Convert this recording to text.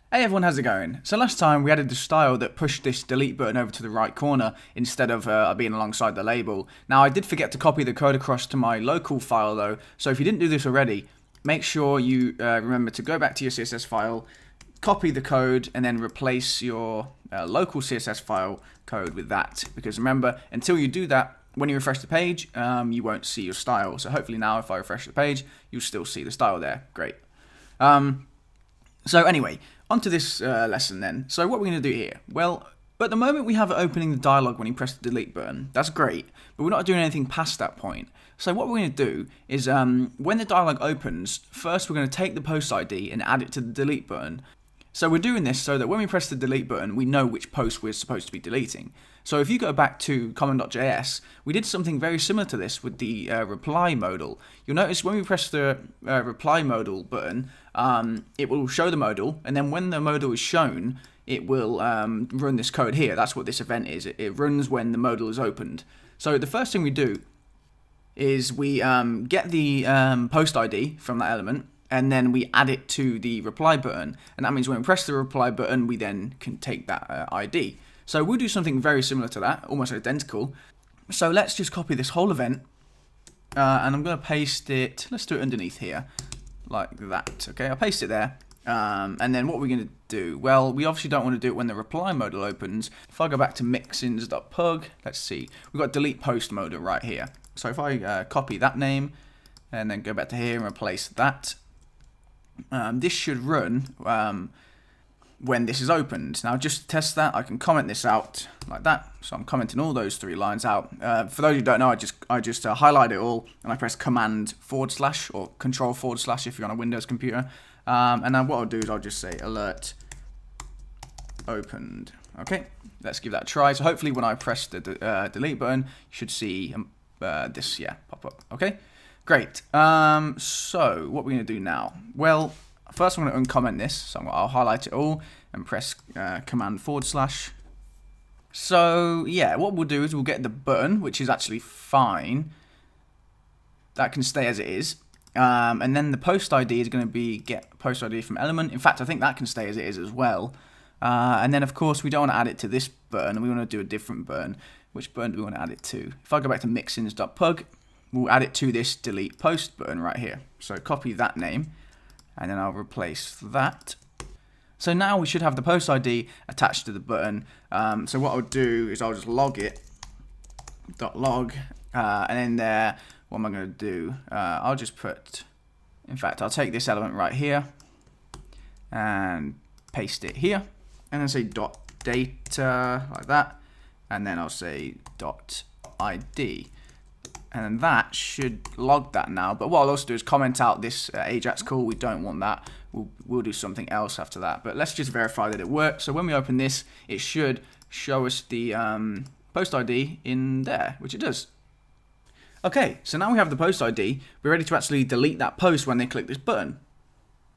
Hey everyone, how's it going? So last time we added the style that pushed this delete button over to the right corner instead of being alongside the label. Now I did forget to copy the code across to my local file though, so if you didn't do this already, make sure you remember to go back to your CSS file, copy the code, and then replace your local CSS file code with that. Because remember, until you do that, when you refresh the page, you won't see your style. So hopefully now if I refresh the page, you'll still see the style there. Great. So anyway, onto this lesson then. So what we're going to do here? Well, at the moment we have it opening the dialog when you press the delete button. That's great, but we're not doing anything past that point. So what we're going to do is when the dialog opens, first we're going to take the post ID and add it to the delete button. So we're doing this so that when we press the delete button, we know which post we're supposed to be deleting. So if you go back to common.js, we did something very similar to this with the reply modal. You'll notice when we press the reply modal button, it will show the modal, and then when the modal is shown, it will run this code here. That's what this event is. It runs when the modal is opened. So the first thing we do is we get the post ID from that element, and then we add it to the reply button. And that means when we press the reply button, we then can take that ID. So we'll do something very similar to that, almost identical. So let's just copy this whole event, and I'm going to paste it, let's do it underneath here, like that. Okay, I'll paste it there. And then what we're going to do, well, we obviously don't want to do it when the reply modal opens. If I go back to mixins.pug, let's see, we've got delete post modal right here. So if I copy that name, and then go back to here and replace that, this should run when this is opened. Now just to test that, I can comment this out like that. So I'm commenting all those three lines out. For those who don't know, I just highlight it all and I press command / or control / if you're on a Windows computer. And then what I'll do is I'll just say alert opened. Okay, let's give that a try. So hopefully when I press the delete button, you should see this pop up. Okay, great. So what we're going to do now? Well, first I'm going to uncomment this. So I'll highlight it all and press command /. So yeah, what we'll do is we'll get the button, which is actually fine. That can stay as it is. And then the post ID is going to be get post ID from element. In fact, I think that can stay as it is as well. And then of course we don't want to add it to this button. We want to do a different button. Which button do we want to add it to? If I go back to mixins.pug, we'll add it to this delete post button right here. So copy that name, and then I'll replace that. So now we should have the post ID attached to the button. So what I'll do is I'll just log it, .log, and in there, what am I going to do? I'll just put, in fact, I'll take this element right here and paste it here, and then say .data like that, and then I'll say .id. And then that should log that now. But what I'll also do is comment out this Ajax call. We don't want that. We'll do something else after that. But let's just verify that it works. So when we open this, it should show us the post ID in there, which it does. Okay, so now we have the post ID. We're ready to actually delete that post when they click this button.